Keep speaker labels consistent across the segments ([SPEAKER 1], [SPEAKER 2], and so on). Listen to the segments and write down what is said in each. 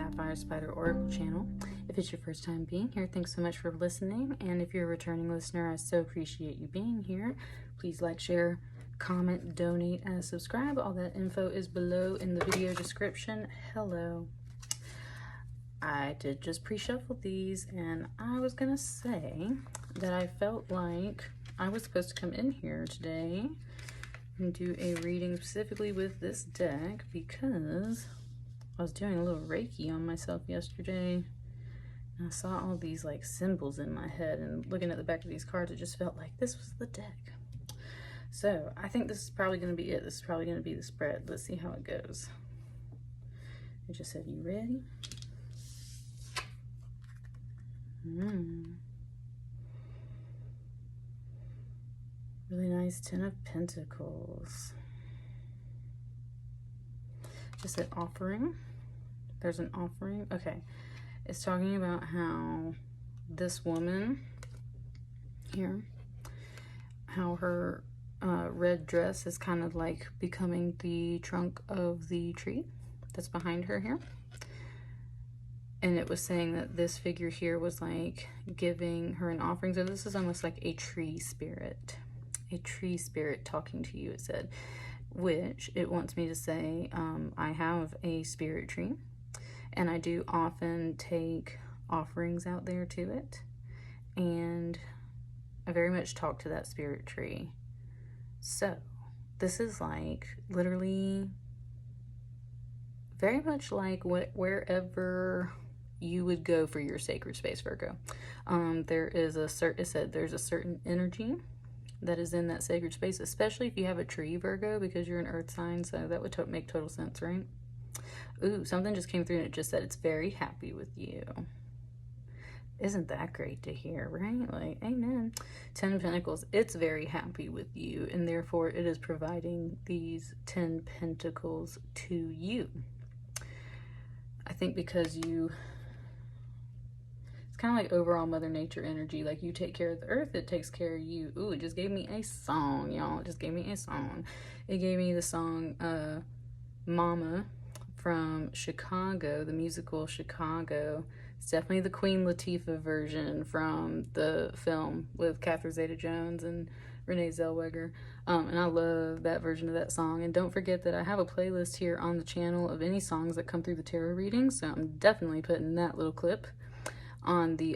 [SPEAKER 1] Sapphire Spider Oracle channel. If it's your first time being here, thanks so much for listening. And if you're a returning listener, I so appreciate you being here. Please like, share, comment, donate, and subscribe. All that info is below in the video description. Hello. I did just pre-shuffle these, and I was gonna say that I felt like I was supposed to come in here today and do a reading specifically with this deck because I was doing a little Reiki on myself yesterday, and I saw all these like symbols in my head, and looking at the back of these cards, it just felt like this was the deck. So I think this is probably going to be it. This is probably going to be the spread. Let's see how it goes. It just said, you ready? Really nice Ten of Pentacles. Just an offering. There's an offering. Okay. It's talking about how this woman here, how her red dress is kind of like becoming the trunk of the tree that's behind her here. And it was saying that this figure here was like giving her an offering. So this is almost like a tree spirit. A tree spirit talking to you, it said. Which it wants me to say, I have a spirit tree. And I do often take offerings out there to it. And I very much talk to that spirit tree. So this is like literally very much like wherever you would go for your sacred space, Virgo. There is a certain, it said there's a certain energy that is in that sacred space, especially if you have a tree, Virgo, because you're an earth sign, so that would make total sense, right? Ooh, something just came through and it just said it's very happy with you. Isn't that great to hear, right? Like, amen. 10 of Pentacles, it's very happy with you, and therefore it is providing these 10 Pentacles to you. I think because you, it's kind of like overall Mother Nature energy. Like, you take care of the earth, it takes care of you. Ooh, it just gave me a song, y'all. It just gave me a song. It gave me the song Mama from Chicago, the musical Chicago. It's definitely the Queen Latifah version from the film with Catherine Zeta-Jones and Renee Zellweger. And I love that version of that song. And don't forget that I have a playlist here on the channel of any songs that come through the tarot readings. So I'm definitely putting that little clip on the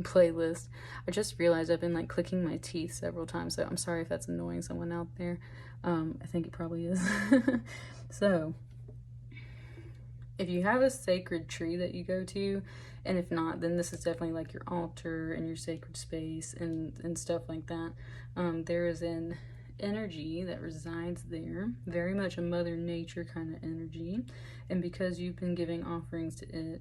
[SPEAKER 1] playlist. I just realized I've been like clicking my teeth several times, so I'm sorry if that's annoying someone out there. I think it probably is. So if you have a sacred tree that you go to, and if not, then this is definitely like your altar and your sacred space and stuff like that. There is an energy that resides there, very much a Mother Nature kind of energy, and because you've been giving offerings to it,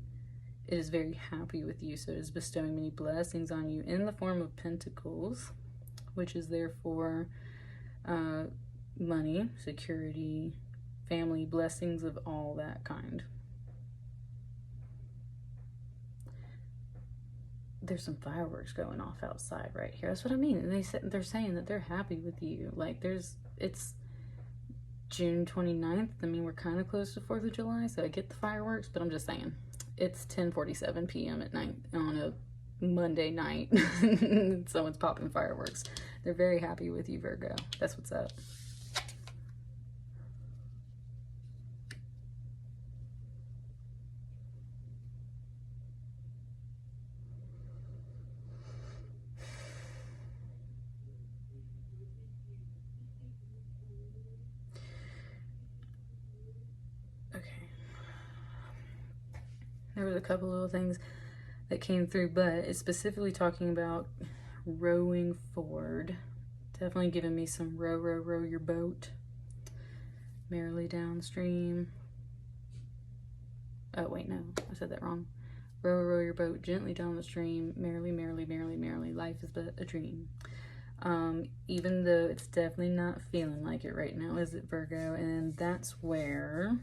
[SPEAKER 1] it is very happy with you. So it is bestowing many blessings on you in the form of pentacles, which is therefore money, security, family, blessings of all that kind. There's some fireworks going off outside right here. That's what I mean. And they're saying that they're happy with you. Like, it's June 29th. I mean, we're kind of close to 4th of July, so I get the fireworks, but I'm just saying. It's 10:47 p.m. at night on a Monday night. Someone's popping fireworks. They're very happy with you, Virgo. That's what's up. There was a couple little things that came through, but it's specifically talking about rowing forward. Definitely giving me some row, row, row your boat merrily downstream. Oh, wait, no, I said that wrong. Row, row your boat gently down the stream, merrily, merrily, merrily, merrily. Life is but a dream. Even though it's definitely not feeling like it right now, is it, Virgo? And that's where...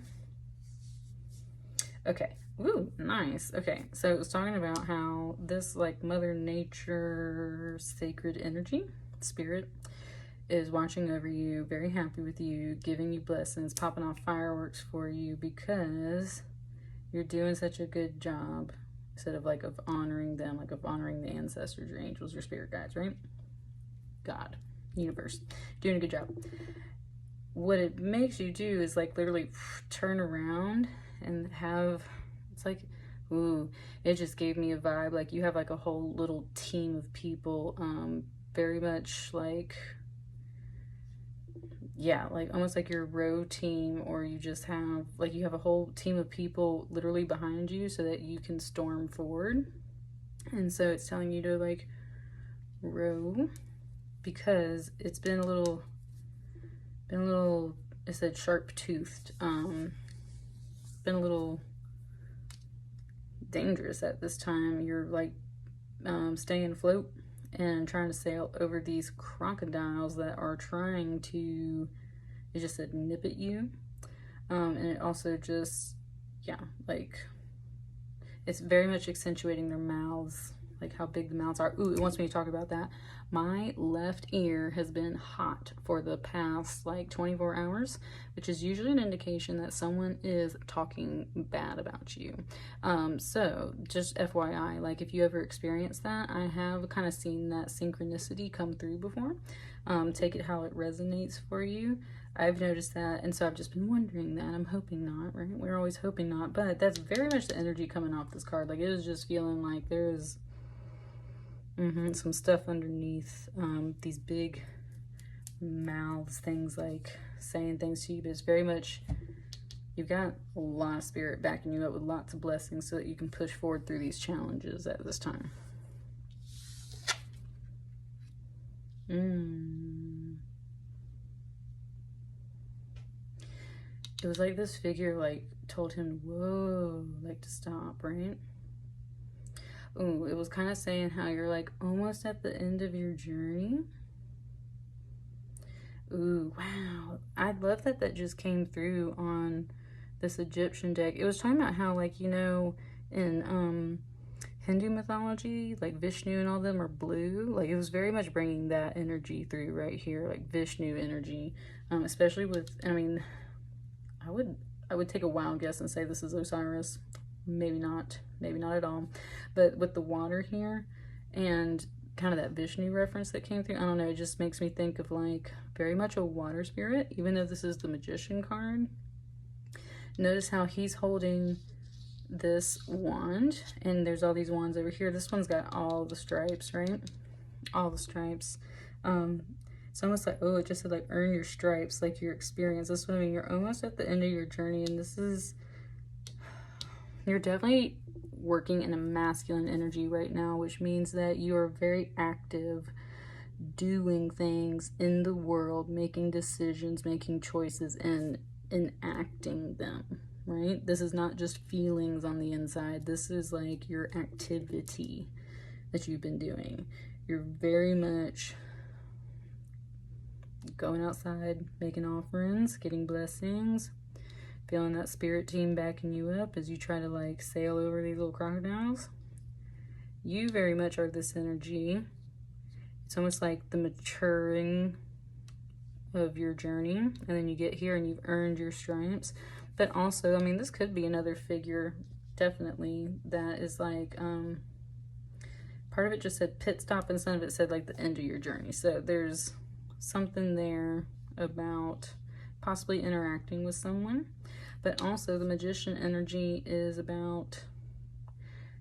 [SPEAKER 1] Okay. Ooh, nice. Okay, so it was talking about how this like Mother Nature sacred energy, spirit, is watching over you, very happy with you, giving you blessings, popping off fireworks for you, because You're doing such a good job, instead of like of honoring them, like of honoring the ancestors, your angels, your spirit guides, right? God, universe, doing a good job. What it makes you do is like literally turn around and have, it's like, ooh, it just gave me a vibe like you have like a whole little team of people, very much like, yeah, like almost like your row team, or you just have like you have a whole team of people literally behind you so that you can storm forward. And so it's telling you to like row, because it's been a little, it said sharp toothed, been a little dangerous at this time. You're like staying afloat and trying to sail over these crocodiles that are trying to, it just said nip at you. And it also just, yeah, like it's very much accentuating their mouths, like how big the mouths are. Ooh, it wants me to talk about that. My left ear has been hot for the past like 24 hours, which is usually an indication that someone is talking bad about you. So just FYI, like if you ever experience that, I have kind of seen that synchronicity come through before. Take it how it resonates for you. I've noticed that, and so I've just been wondering that. I'm hoping not, right? We're always hoping not, but that's very much the energy coming off this card. Like it is just feeling like there's some stuff underneath these big mouths, things like saying things to you, but it's very much, you've got a lot of spirit backing you up with lots of blessings so that you can push forward through these challenges at this time. It was like this figure like told him, whoa, like to stop, right? Ooh, it was kind of saying how you're like almost at the end of your journey. Ooh, wow. I love that that just came through on this Egyptian deck. It was talking about how, like, you know, in Hindu mythology, like Vishnu and all them are blue. Like it was very much bringing that energy through right here, like Vishnu energy, especially with, I mean, I would take a wild guess and say this is Osiris. Maybe not at all. But with the water here and kind of that Vishnu reference that came through, I don't know, it just makes me think of like very much a water spirit, even though this is the Magician card. Notice how he's holding this wand, and there's all these wands over here. This one's got all the stripes, right? All the stripes. It's almost like, oh, it just said like earn your stripes, like your experience. This one, I mean, you're almost at the end of your journey, and this is, you're definitely working in a masculine energy right now, which means that you are very active, doing things in the world, making decisions, making choices, and enacting them, right? This is not just feelings on the inside. This is like your activity that you've been doing. You're very much going outside, making offerings, getting blessings, feeling that spirit team backing you up as you try to like sail over these little crocodiles. You very much are this energy. It's almost like the maturing of your journey, and then you get here and you've earned your stripes. But also, I mean, this could be another figure, definitely, that is like, part of it just said pit stop and some of it said like the end of your journey. So there's something there about possibly interacting with someone. But also the Magician energy is about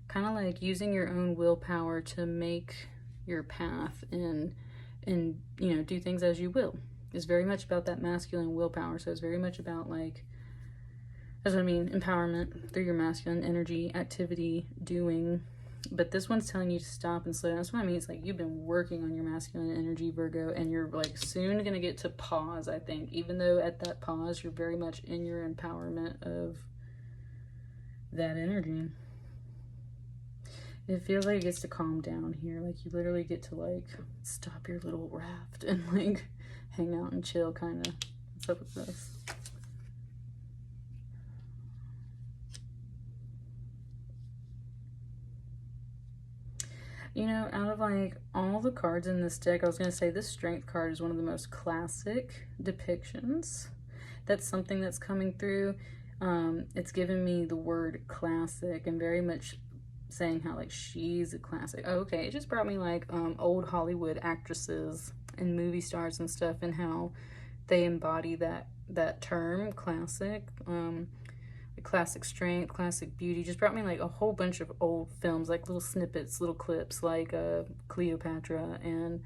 [SPEAKER 1] kind of like using your own willpower to make your path and you know, do things as you will. It's very much about that masculine willpower. So it's very much about like, that's what I mean, empowerment through your masculine energy, activity, doing. But this one's telling you to stop and slow down. That's what I mean. It's like you've been working on your masculine energy, Virgo, and you're like soon going to get to pause, I think. Even though at that pause, you're very much in your empowerment of that energy. It feels like it gets to calm down here. Like you literally get to like stop your little raft and like hang out and chill, kind of. What's up with this? You know, out of like all the cards in this deck, I was going to say this Strength card is one of the most classic depictions. That's something that's coming through. It's given me the word classic and very much saying how like she's a classic. Oh, okay, it just brought me like old Hollywood actresses and movie stars and stuff, and how they embody that term classic. Classic strength, classic beauty. Just brought me like a whole bunch of old films, like little snippets, little clips, like Cleopatra. And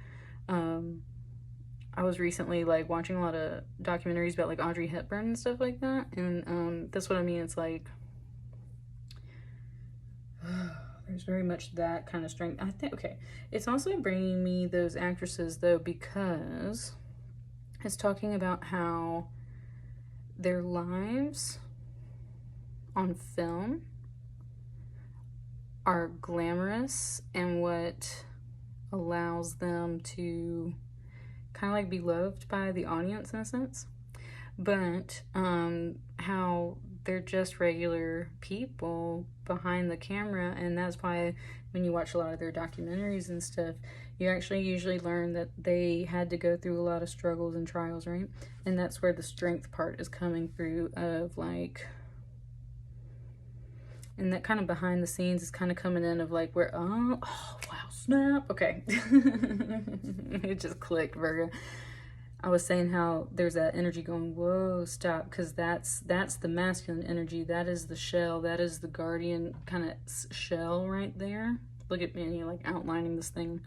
[SPEAKER 1] I was recently like watching a lot of documentaries about like Audrey Hepburn and stuff like that, and that's what I mean. It's like there's very much that kind of strength. I think, okay, it's also bringing me those actresses though, because it's talking about how their lives on film are glamorous and what allows them to kind of like be loved by the audience in a sense, but how they're just regular people behind the camera. And that's why when you watch a lot of their documentaries and stuff, you actually usually learn that they had to go through a lot of struggles and trials, right? And that's where the strength part is coming through, of like, and that kind of behind the scenes is kind of coming in of like where, oh wow, snap. Okay. It just clicked, Virgo. I was saying how there's that energy going, whoa, stop, because that's the masculine energy. That is the shell. That is the guardian kind of shell right there. Look at me, like outlining this thing.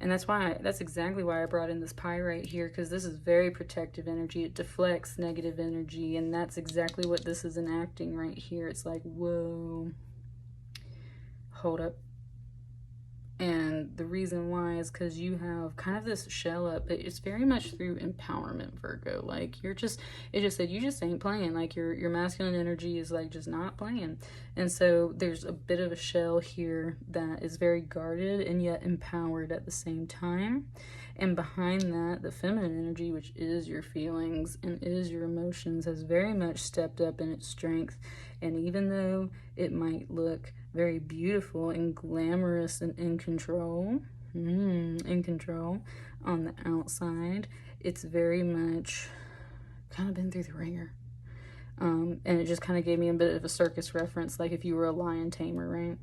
[SPEAKER 1] And that's exactly why I brought in this pyrite here, because this is very protective energy. It deflects negative energy, and that's exactly what this is enacting right here. It's like, whoa, hold up. And the reason why is because you have kind of this shell up, but it's very much through empowerment, Virgo. Like, it just said you just ain't playing. Like, your masculine energy is like just not playing. And so there's a bit of a shell here that is very guarded and yet empowered at the same time. And behind that, the feminine energy, which is your feelings and is your emotions, has very much stepped up in its strength. And even though it might look very beautiful and glamorous and in control on the outside, it's very much kind of been through the ringer. And it just kind of gave me a bit of a circus reference, like if you were a lion tamer, right?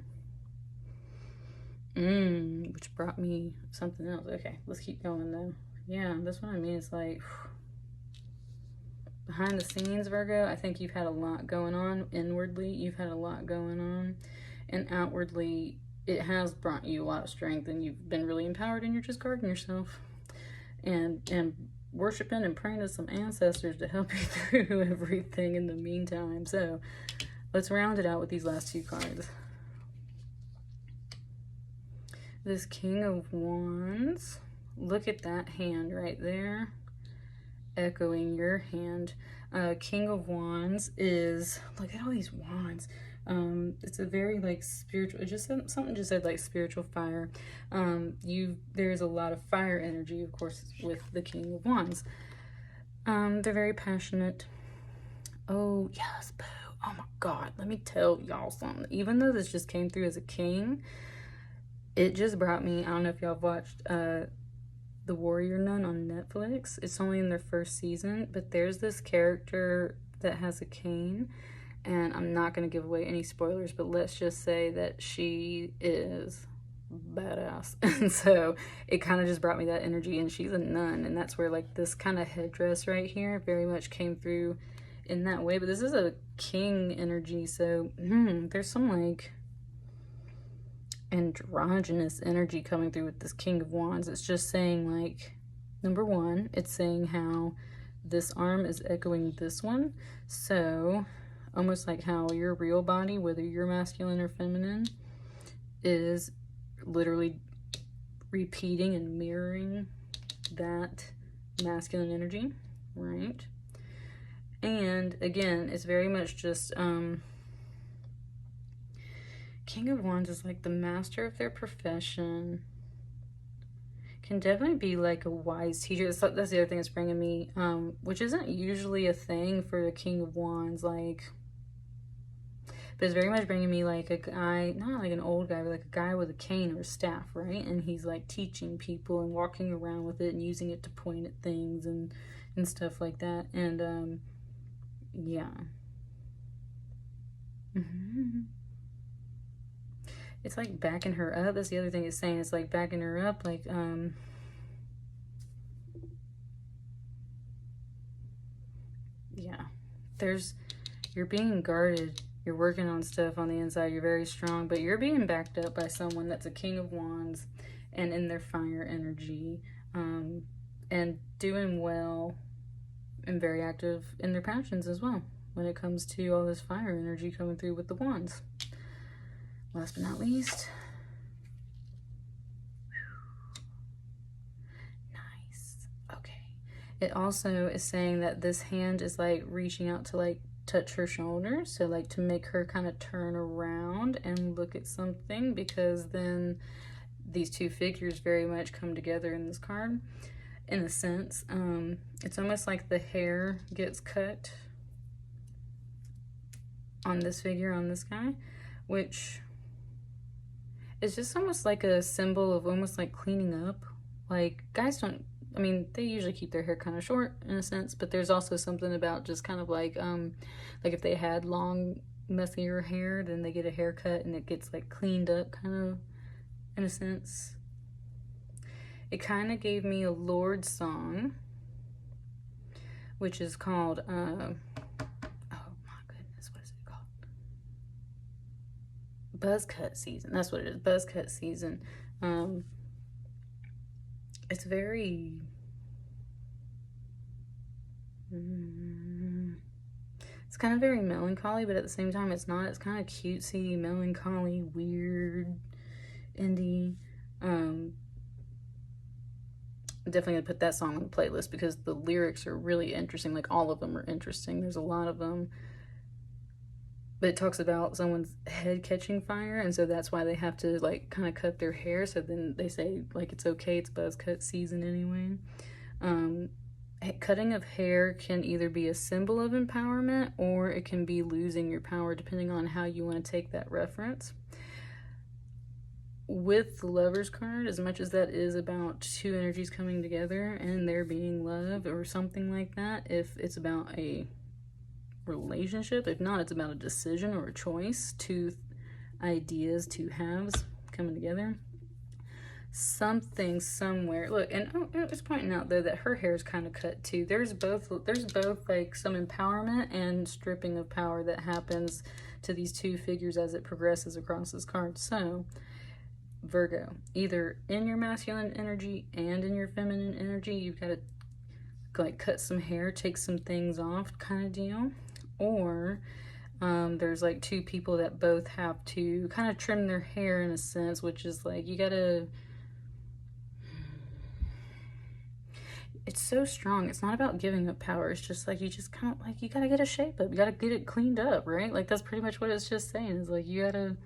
[SPEAKER 1] Which brought me something else. Okay, let's keep going though. Yeah, that's what I mean. It's like behind the scenes, Virgo, I think you've had a lot going on. Inwardly, you've had a lot going on. And outwardly, it has brought you a lot of strength, and you've been really empowered, and you're just guarding yourself and worshiping and praying to some ancestors to help you through everything in the meantime. So let's round it out with these last two cards. This King of Wands, look at that hand right there, echoing your hand. King of Wands is, look at all these wands. It's a very like spiritual, it just said, something just said like spiritual fire. There's a lot of fire energy, of course, with the King of Wands. They're very passionate. Oh yes, boo. Oh my God, let me tell y'all something. Even though this just came through as a king, it just brought me, I don't know if y'all watched The Warrior Nun on Netflix. It's only in their first season, but there's this character that has a cane. And I'm not going to give away any spoilers, but let's just say that she is badass. And so it kind of just brought me that energy, and she's a nun. And that's where like this kind of headdress right here very much came through in that way. But this is a king energy. So there's some like androgynous energy coming through with this King of Wands. It's just saying like, number one, it's saying how this arm is echoing this one. So almost like how your real body, whether you're masculine or feminine, is literally repeating and mirroring that masculine energy, right? And again, it's very much just King of Wands is like the master of their profession. Can definitely be like a wise teacher. That's the other thing that's bringing me, which isn't usually a thing for the King of Wands, like, but it's very much bringing me like a guy, not like an old guy, but like a guy with a cane or a staff, right? And he's like teaching people and walking around with it and using it to point at things and stuff like that. And yeah, It's like backing her up. That's the other thing it's saying. It's like backing her up, like, yeah. You're being guarded. You're working on stuff on the inside. You're very strong, but you're being backed up by someone that's a King of Wands and in their fire energy, and doing well and very active in their passions as well when it comes to all this fire energy coming through with the wands. Last but not least, nice. Okay. It also is saying that this hand is like reaching out to like touch her shoulder, so like to make her kind of turn around and look at something, because then these two figures very much come together in this card in a sense. It's almost like the hair gets cut on this figure, on this guy, which is just almost like a symbol of almost like cleaning up. Like, guys don't, I mean, they usually keep their hair kind of short in a sense, but there's also something about just kind of like if they had long, messier hair, then they get a haircut and it gets like cleaned up kind of in a sense. It kind of gave me a Lorde song, which is called, oh my goodness, what is it called? Buzzcut Season. That's what it is, Buzzcut Season. It's very, it's kind of very melancholy, but at the same time it's not. It's kind of cutesy, melancholy, weird, indie. Definitely gonna put that song on the playlist because the lyrics are really interesting. Like, all of them are interesting. There's a lot of them. But it talks about someone's head catching fire, and so that's why they have to like kind of cut their hair. So then they say like it's okay, it's buzz cut season anyway. Cutting of hair can either be a symbol of empowerment or it can be losing your power, depending on how you want to take that reference. With the Lover's card, as much as that is about two energies coming together and there being love or something like that, if it's about a relationship, if not, it's about a decision or a choice, two ideas, two halves coming together. Something somewhere. Look, and it's pointing out though that her hair is kind of cut too. There's both like some empowerment and stripping of power that happens to these two figures as it progresses across this card. So Virgo, either in your masculine energy and in your feminine energy, you've got to like cut some hair, take some things off kind of deal. Or there's like two people that both have to kind of trim their hair in a sense, which is like you gotta, it's so strong. It's not about giving up power. It's just like you just kind of like, you gotta get a shape up, you gotta get it cleaned up, right? Like that's pretty much what it's just saying, is like you gotta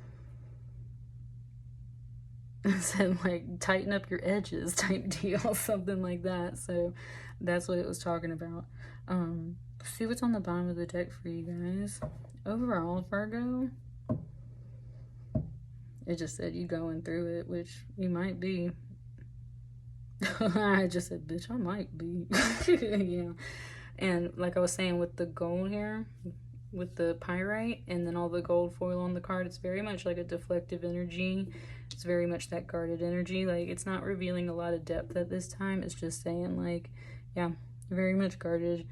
[SPEAKER 1] said like tighten up your edges type deal, something like that. So that's what it was talking about. Let's see what's on the bottom of the deck for you guys. Overall, Virgo, it just said you going through it, which you might be. I just said, bitch, I might be. Yeah. And like I was saying with the gold here, with the pyrite and then all the gold foil on the card, it's very much like a deflective energy. It's very much that guarded energy. Like, it's not revealing a lot of depth at this time. It's just saying like, yeah, very much guarded.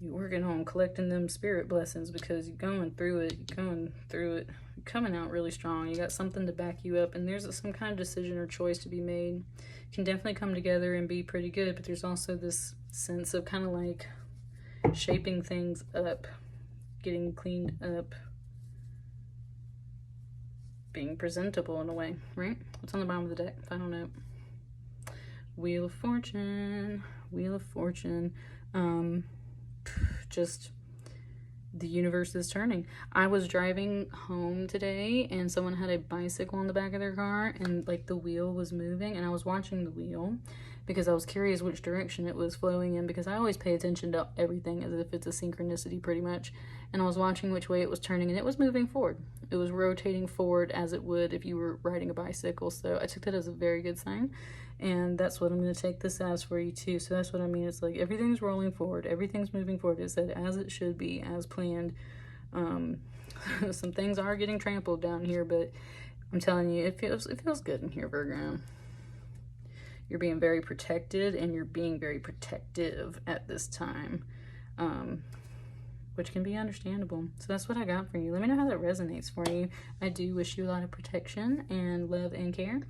[SPEAKER 1] You're working on collecting them spirit blessings because you're going through it. You're coming out really strong. You got something to back you up, and there's some kind of decision or choice to be made. Can definitely come together and be pretty good, but there's also this sense of kind of like shaping things up, getting cleaned up, being presentable in a way, right? What's on the bottom of the deck? Final note. Wheel of Fortune. Wheel of Fortune. Just the universe is turning. I was driving home today and someone had a bicycle in the back of their car and like the wheel was moving, and I was watching the wheel because I was curious which direction it was flowing in, because I always pay attention to everything as if it's a synchronicity pretty much. And I was watching which way it was turning, and it was moving forward. It was rotating forward as it would if you were riding a bicycle. So I took that as a very good sign, and that's what I'm going to take this as for you too. So that's what I mean. It's like everything's rolling forward, everything's moving forward. It said as it should be, as planned. Some things are getting trampled down here, but I'm telling you, it feels good in here, Virgo. You're being very protected, and you're being very protective at this time, which can be understandable. So that's what I got for you. Let me know how that resonates for you. I do wish you a lot of protection and love and care,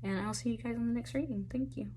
[SPEAKER 1] and I'll see you guys in the next reading. Thank you.